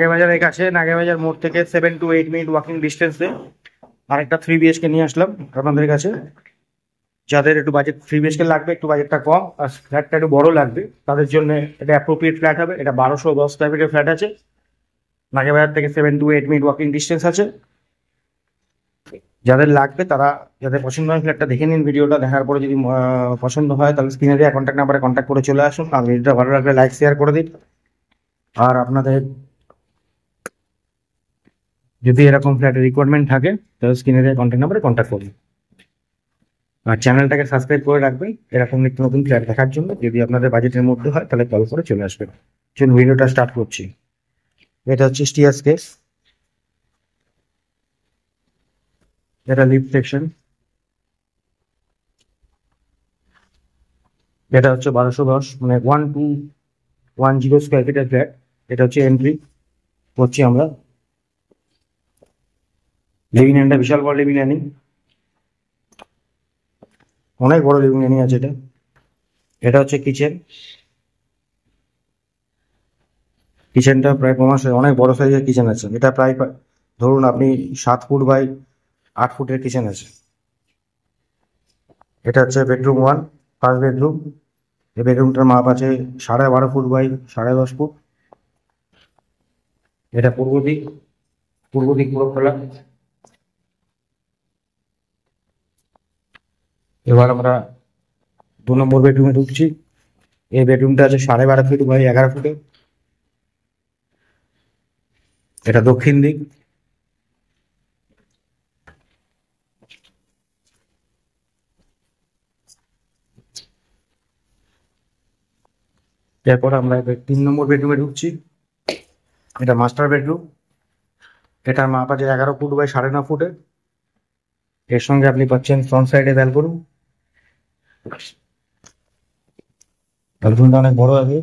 নাগেবাজারের কাছে, নাগেবাজার মোড় থেকে 7 to 8 মিনিট ওয়াকিং ডিস্টেন্সে আরেকটা 3 BHK নিয়ে আসলাম আপনাদের কাছে। যাদের একটু বাজেট 3 BHK লাগবে, একটু বাজেটটা কম আর ফ্ল্যাটটা একটু বড় লাগবে, তাদের জন্য এটা অ্যাপ্রোপ্রিয়েট ফ্ল্যাট হবে। এটা 1210 স্কোয়ার ফিটের ফ্ল্যাট আছে, নাগেবাজার থেকে 7 to 8 মিনিট ওয়াকিং ডিস্টেন্স আছে। যাদের লাগবে তারা, যাদের পছন্দ হয় ফ্ল্যাটটা দেখে নিন। ভিডিওটা দেখার পরে যদি পছন্দ হয় তাহলে স্ক্রিনে দেওয়া কন্ট্যাক্ট নাম্বারে কন্ট্যাক্ট করে চলে আসুন। আর ভিডিওটা ভালো লাগলে লাইক শেয়ার করে দিন। আর আপনাদের যদি এরকম ফ্ল্যাটের রিকোয়ারমেন্ট থাকে তাহলে স্ক্রিনে দেওয়া কন্ট্যাক্ট নাম্বারে কন্ট্যাক্ট করুন। আর চ্যানেলটাকে সাবস্ক্রাইব করে রাখবেন এরকম নিত্য নতুন ফ্ল্যাট দেখার জন্য। যদি আপনাদের বাজেটের মধ্যে হয় তাহলে কল করে চলে আসবেন। চলুন ভিডিওটা স্টার্ট করছি। এটা হচ্ছে স্টিয়ার্স কেস, এটা লিফট সেকশন। এটা হচ্ছে 1210 মানে 1210 স্কোয়ার ফিটের ফ্ল্যাট। এটা হচ্ছে এন্ট্রি করছি আমরা। লিভিং এরিয়াটা বিশাল বড় লিভিং এরিয়া, অনেক বড় লিভিং এরিয়া আছে এটা। এটা হচ্ছে কিচেন। কিচেনটা প্রায় 5 অনেক বড় সাইজের কিচেন আছে। এটা প্রায় ধরুন আপনি 7 ফুট বাই 8 ফুটের কিচেন আছে। এটা হচ্ছে বেডরুম 1, ফার্স্ট বেডরুম। এই বেডরুমটার মাপ আছে 12.5 ফুট বাই 10.5 ফুট। এটা পূর্ব দিক পুরো খোলা। এবার আমরা 2 নম্বর বেডরুমে ঢুকছি। এই বেডরুমটা আছে 12.5 ফুট বাই 11 ফুটে। এটা দক্ষিণ দিক। এরপর আমরা 3 নম্বর বেডরুমে ঢুকছি। এটা মাস্টার বেডরুম। এটার মাপ আছে 11 ফুট বাই 9.5 ফুটে। এর সঙ্গে আপনি পাচ্ছেন ফ্রন্ট সাইডে ব্যালকনি। ব্যালকনিটা অনেক বড় আছে।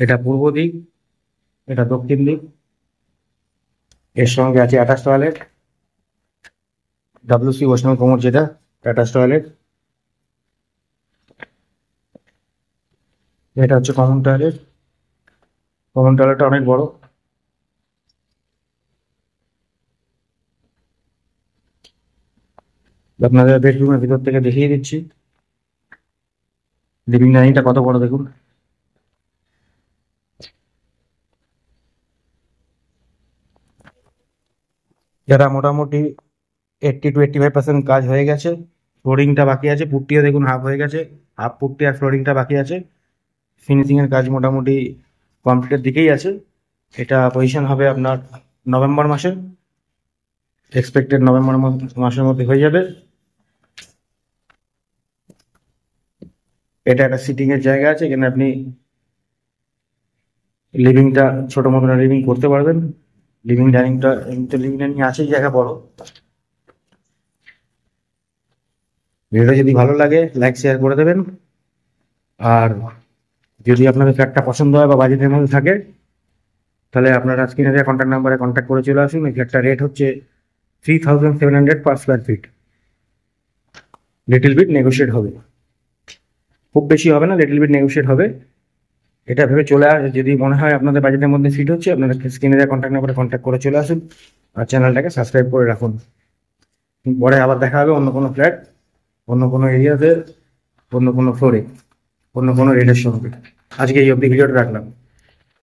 এটা পূর্ব দিক, এটা দক্ষিণ দিক। এর সঙ্গে আছে অ্যাটাচ টয়লেট, WC ওয়াশরুম কোমর, যেটা অ্যাটাচ টয়লেট। এটা হচ্ছে কমন টয়লেট। কমন টয়লেটটা অনেক বড়। আপনাদের বেডরুমের ভিতর থেকে দেখিয়ে দিচ্ছি লিভিং ডাইনিংটা কত বড় দেখুন। যারা মোটামুটি 80 to 85% কাজ হয়ে গেছে, ফ্লোরিংটা বাকি আছে, পুট্টিও দেখুন হাফ হয়ে গেছে, হাফ পুট্টি আর ফ্লোরিংটা বাকি আছে। ফিনিশিংয়ের কাজ মোটামুটি কমপ্লিটের দিকেই আছে। এটা পজিশন হবে আপনার নভেম্বর মাসে, এক্সপেক্টেড নভেম্বর মাসের মধ্যে হয়ে যাবে। এটা একটা সিটিং এর জায়গা আছে, এখানে আপনি লিভিংটা ছোট মতো লিভিং করতে পারবেন। লিভিং ডাইনিংটা এমনিতে লিভিং ডাইনিং আছে, জায়গা বড়। ভিডিওটা যদি ভালো লাগে লাইক শেয়ার করে দেবেন। আর যদি আপনাদের ফ্ল্যাটটা পছন্দ হয় বা বাজেটের মধ্যে থাকে তাহলে আপনারা স্ক্রিনে দেওয়া কন্ট্যাক্ট নাম্বারে কন্ট্যাক্ট করে চলে আসুন। এই ফ্ল্যাটটা রেট হচ্ছে 3700 per square feet. Little bit negotiate হবে, খুব বেশি হবে না, লিটল বিট নেগোশিয়েট হবে। এটা ভেবে চলে যদি মনে হয় আপনাদের বাজেটের মধ্যে ফিট হচ্ছে, আপনারা স্ক্রিনে দেওয়া কন্ট্যাক্ট নাম্বারে কন্ট্যাক্ট করে চলে আসুন আর চ্যানেলটাকে সাবস্ক্রাইব করে রাখুন। পরে আবার দেখা হবে অন্য কোনো ফ্ল্যাট, অন্য কোনো এরিয়াতে, অন্য কোনো ফ্লোরে, অন্য কোনো রেটের সঙ্গে। আজকে এই অবধি ভিডিওটা রাখলাম।